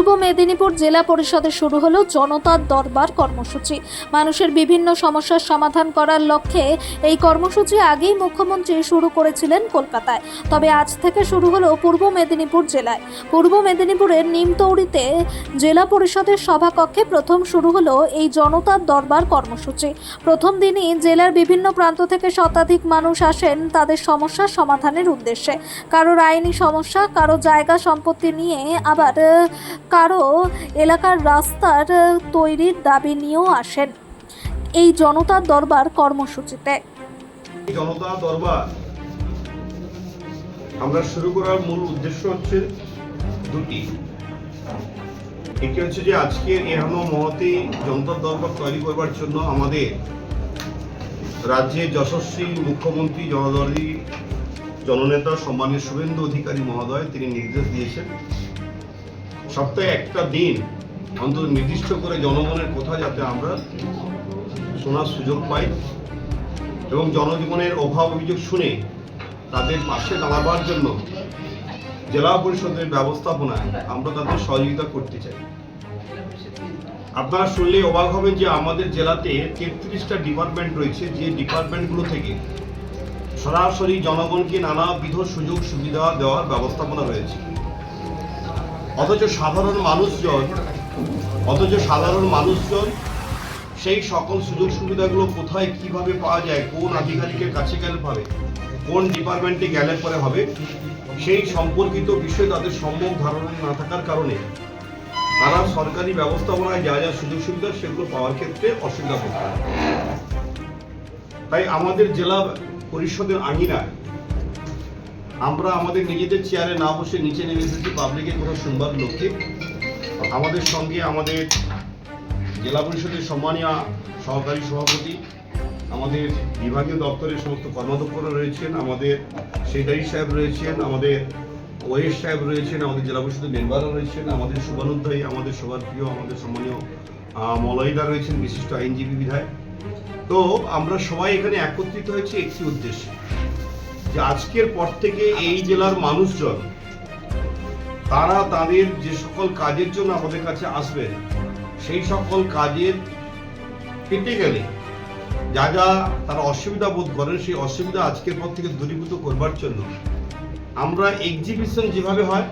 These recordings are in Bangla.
পূর্ব মেদিনীপুর জেলা পরিষদে শুরু হলো জনতার দরবার কর্মসূচি। মানুষের বিভিন্ন সমস্যার সমাধান করার লক্ষ্যে এই কর্মসূচি আগেই মুখ্যমন্ত্রী শুরু করেছিলেন কলকাতায়। তবে আজ থেকে শুরু হলো পূর্ব মেদিনীপুর জেলায়। পূর্ব মেদিনীপুরের নিমতৌড়িতে জেলা পরিষদের সভাকক্ষে প্রথম শুরু হলো এই জনতার দরবার কর্মসূচি। প্রথম দিনই জেলার বিভিন্ন প্রান্ত থেকে শতাধিক মানুষ আসেন তাদের সমস্যার সমাধানের উদ্দেশ্যে। কারোর আইনি সমস্যা, কারো জায়গা সম্পত্তি নিয়ে, আবার কারো এলাকার রাস্তার তৈরির দাবি নিয়েও আসেন এই জনতার দরবার কর্মসূচিতে। জনতা দরবার আমরা শুরু করার মূল উদ্দেশ্য হচ্ছে দুটি। একটি হচ্ছে যে আজকে এহানো মহতি জনতা দরবার তৈরি করবার জন্য আমাদের রাজ্যের যশস্বী মুখ্যমন্ত্রী জনদলী জননেতা সম্মানীয় শুভেন্দু অধিকারী মহোদয় তিনি নির্দেশ দিয়েছেন সপ্তাহে একটা দিন অন্তত নির্দিষ্ট করে জনগণের কথা যাতে আমরা শোনার সুযোগ পাই এবং জনজীবনের অভাব অভিযোগ শুনে তাদের পাশে দাঁড়াবার জন্য জেলা পরিষদের ব্যবস্থাপনায় আমরা তাদের সহযোগিতা করতে চাই। আপনারা শুনলে অবাক হবেন যে আমাদের জেলাতে 33টা ডিপার্টমেন্ট রয়েছে, যে ডিপার্টমেন্টগুলো থেকে সরাসরি জনগণকে নানাবিধ সুযোগ সুবিধা দেওয়ার ব্যবস্থাপনা রয়েছে। অথচ সাধারণ মানুষজন সেই সকল সুযোগ সুবিধাগুলো কোথায় কিভাবে পাওয়া যায়, কোন আধিকারিকের কাছে গেলে পাবে, কোন ডিপার্টমেন্টে গেলে পরে হবে, সেই সম্পর্কিত বিষয় তাদের সম্যক ধারণা না থাকার কারণে তারা সরকারি ব্যবস্থাপনায় যা যা সুযোগ সুবিধা সেগুলো পাওয়ার ক্ষেত্রে অসুবিধা করতে পারে। তাই আমাদের জেলা পরিষদের আঙিনায় আমরা আমাদের নিজেদের চেয়ারে না বসে নিচে নেমে এসেছি পাবলিকের কথা শুনবার লক্ষ্যে। আমাদের সঙ্গে আমাদের জেলা পরিষদের সম্মানীয় সহকারী সভাপতি, আমাদের বিভাগীয় দপ্তরের সমস্ত কর্মাধ্যক্ষরা রয়েছেন, আমাদের সেক্রেটারি সাহেব রয়েছেন, আমাদের ওএস সাহেব রয়েছেন, আমাদের জেলা পরিষদের মেম্বাররা রয়েছেন, আমাদের শুভানুধ্যায়ী, আমাদের সবার প্রিয়, আমাদের সম্মানীয় মলয়দা রয়েছেন, বিশিষ্ট আইনজীবী বিধায়ক। তো আমরা সবাই এখানে একত্রিত হয়েছি একটি উদ্দেশ্যে, যে আজকের পর থেকে এই জেলার মানুষজন তারা তাদের যে সকল কাজের জন্য আমাদের কাছে আসবেন সেই সকল কাজের পেতে গেলে যা যা তারা অসুবিধা বোধ করেন সেই অসুবিধা আজকের পর থেকে দূরীভূত করবার জন্য আমরা এক্সিবিশন যেভাবে হয়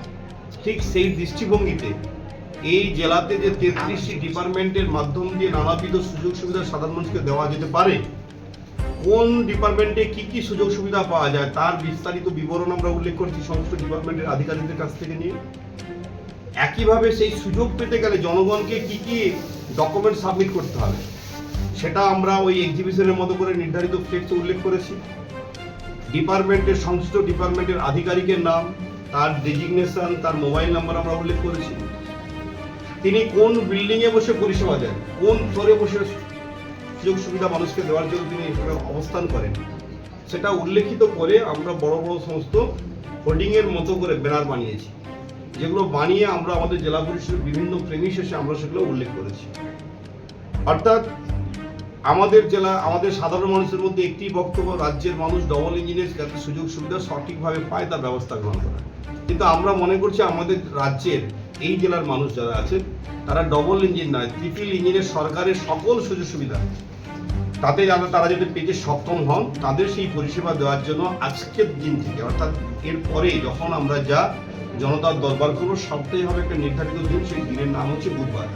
ঠিক সেই দৃষ্টিভঙ্গিতে এই জেলাতে যে 33টি ডিপার্টমেন্টের মাধ্যম দিয়ে নানাবিধ সুযোগ সুবিধা সাধারণ মানুষকে দেওয়া যেতে পারে, কোন ডিপার্টমেন্টে কি কি সুযোগ সুবিধা পাওয়া যায় তার বিস্তারিত বিবরণ আমরা উল্লেখ করছি সমস্ত ডিপার্টমেন্টের আধিকারিকদের কাছ থেকে নিয়ে। একইভাবে সেই সুযোগ পেতে গেলে জনগণকে কি কি ডকুমেন্ট সাবমিট করতে হবে সেটা আমরা ওই এক্সিবিশনের মতো করে নির্ধারিত ফ্লেক্সে উল্লেখ করেছি। ডিপার্টমেন্টের সংশ্লিষ্ট ডিপার্টমেন্টের আধিকারিকের নাম, তার ডেজিগনেশন, তার মোবাইল নাম্বার আমরা উল্লেখ করেছি। তিনি কোন বিল্ডিংয়ে বসে পরিষেবা দেন, কোন ফ্লোরে বসে সুযোগ সুবিধা মানুষকে দেওয়ার জন্য তিনি অবস্থান করেন সেটা উল্লেখিত করে আমরা বড় বড় সমস্ত হোর্ডিংয়ের মতো করে ব্যানার বানিয়েছি, যেগুলো বানিয়ে আমরা আমাদের জেলা পরিষদের বিভিন্ন প্রেমিসেসে আমরা সেগুলো উল্লেখ করেছি। অর্থাৎ আমাদের জেলা, আমাদের সাধারণ মানুষের মধ্যে একটি বক্তব্য, রাজ্যের মানুষ ডবল ইঞ্জিনের যাতে সুযোগ সুবিধা সঠিকভাবে পায় তার ব্যবস্থা গ্রহণ করা। কিন্তু আমরা মনে করছি আমাদের রাজ্যের এই জেলার মানুষ যারা আছেন তারা ডবল ইঞ্জিন নয়, ট্রিপল ইঞ্জিনের সরকারের সকল সুযোগ সুবিধা তাতে তারা যদি পেতে সক্ষম হন তাদের সেই পরিষেবা দেওয়ার জন্য আজকের দিন থেকে, অর্থাৎ এরপরে যখন আমরা যা জনতার দরবার করবো সপ্তাহে হবে একটা নির্ধারিত দিন, সেই দিনের নাম হচ্ছে বুধবার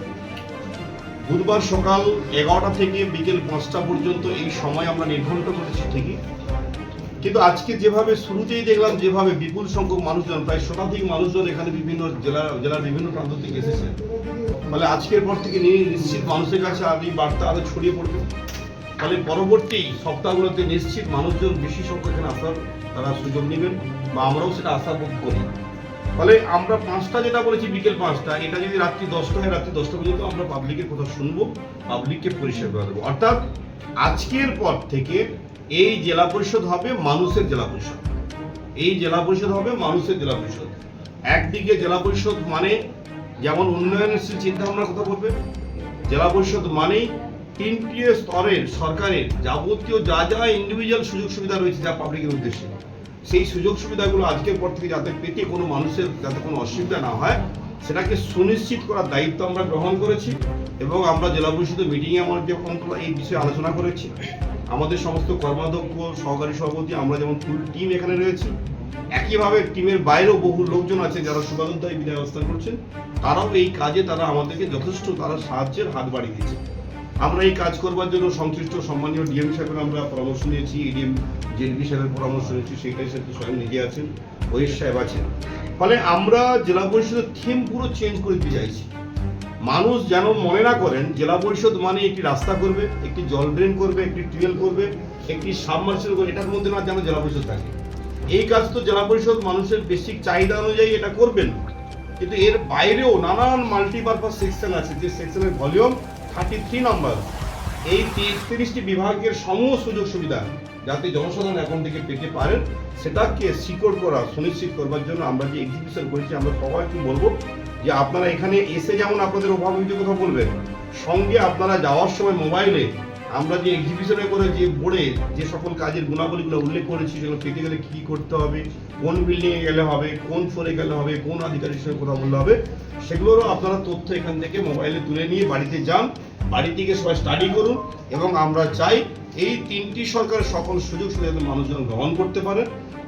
সকাল 11টা থেকে বিকেল 5টা পর্যন্ত এই সময় আমরা নির্ধারণ করেছি ঠিকই, কিন্তু আজকে যেভাবে শুরুতেই দেখলাম যেভাবে বিপুল সংখ্যক মানুষজন, প্রায় শতাধিক মানুষজন এখানে বিভিন্ন জেলার বিভিন্ন প্রান্ত থেকে এসেছেন, ফলে আজকের পর থেকে নিশ্চিত মানুষের কাছে আর এই বার্তা আরো ছড়িয়ে পড়বে। ফলে পরবর্তী সপ্তাহগুলোতে নিশ্চিত মানুষজন বেশি সংখ্যক এখানে আসার তারা সুযোগ নেবেন বা আমরাও সেটা আশাবোধ করি। ফলে আমরা 5টা যেটা বলেছি বিকেল 5টা, এটা যদি রাত্রি 10টা হয় রাত্রি 10টা পর্যন্ত আমরা পাবলিকের কথা শুনবো, পাবলিককে পরিষেবা দেবো। অর্থাৎ আজকের পর থেকে এই জেলা পরিষদ হবে মানুষের জেলা পরিষদ, এই জেলা পরিষদ হবে মানুষের জেলা পরিষদ। একদিকে জেলা পরিষদ মানে যেমন উন্নয়নের চিন্তা ভাবনার কথা বলবে, জেলা পরিষদ মানেই 3টি স্তরের সরকারের যাবতীয় যা যা ইন্ডিভিজুয়াল সুযোগ সুবিধা রয়েছে যা পাবলিকের উদ্দেশ্যে, সেই সুযোগ সুবিধাগুলো আজকের পর থেকে যাতে পেতে কোনো মানুষের যাতে কোনো অসুবিধা না হয় সেটাকে সুনিশ্চিত করার দায়িত্ব আমরা গ্রহণ করেছি এবং আমরা জেলা পরিষদের মিটিংয়ে আমাদের এই বিষয়ে আলোচনা করেছি। আমাদের সমস্ত কর্মাধ্যক্ষ, সহকারী সভাপতি, আমরা যেমন ফুল টিম এখানে রয়েছি, একইভাবে টিমের বাইরেও বহু লোকজন আছে যারা শুভানুধ্যায়ী বিদায় অবস্থান করছেন, তারাও এই কাজে তারা আমাদেরকে যথেষ্ট সাহায্যের হাত বাড়িয়ে দিয়েছে। আমরা এই কাজ করবার জন্য সংশ্লিষ্ট সম্মানীয় ডিএম সাহেবের আমরা পরামর্শ নিয়েছি, এডিএম জেডবি সাহেবের পরামর্শ নিয়েছি, সেটাই সাথে স্বয়ং নিজে আছেন, ওয়েস সাহেব আছেন। ফলে আমরা জেলা পরিষদের থিম পুরো চেঞ্জ করে দিতে চাইছি। মানুষ যেন মনে না করেন জেলা পরিষদ মানে একটি রাস্তা করবে, একটি জল ড্রেন করবে, একটি টিউবওয়েল করবে, একটি সাবমার্সিবল করবে, এটার মধ্যে না যেন জেলা পরিষদ থাকে। এই কাজ তো জেলা পরিষদ মানুষের বেসিক চাহিদা অনুযায়ী এটা করবেন, কিন্তু এর বাইরেও নানান মাল্টিপারপাস সেকশন আছে, যে সেকশনের ভলিউম 33 নম্বর। এই 33টি বিভাগের সমূহ সুযোগ সুবিধা যাতে জনসাধারণ এখন থেকে পেতে পারেন, সেটাকে সিকিউর করা, সুনিশ্চিত করবার জন্য আমরা যে এক্সিবিশন করেছি, আমরা সবাইকে বলবো যে আপনারা এখানে এসে যেমন আপনাদের অভাবিত কথা বলবেন, সঙ্গে আপনারা যাওয়ার সময় মোবাইলে আমরা যে এক্সিবিশনে করে যে বোর্ডে যে সকল কাজের গুণাবলীগুলো উল্লেখ করেছি, সেগুলো পেতে গেলে কী করতে হবে, কোন বিল্ডিংয়ে গেলে হবে, কোন ফ্লোরে গেলে হবে, কোন আধিকারিকের সঙ্গে কথা বললে হবে, সেগুলোরও আপনারা তথ্য এখান থেকে মোবাইলে তুলে নিয়ে বাড়িতে যান, বাড়ি থেকে সবাই স্টাডি করুন। এবং আমরা চাই এই 3টি সরকারের সকল সুযোগ সুবিধা মানুষজন গ্রহণ করতে পারে,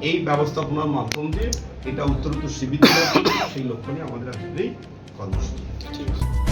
এই ব্যবস্থাপনার মাধ্যম দিয়ে এটা উত্তরোত্তর সুবিধা সেই লক্ষ্য নিয়ে আমাদের আজকের এই কর্মসূচি। ঠিক আছে।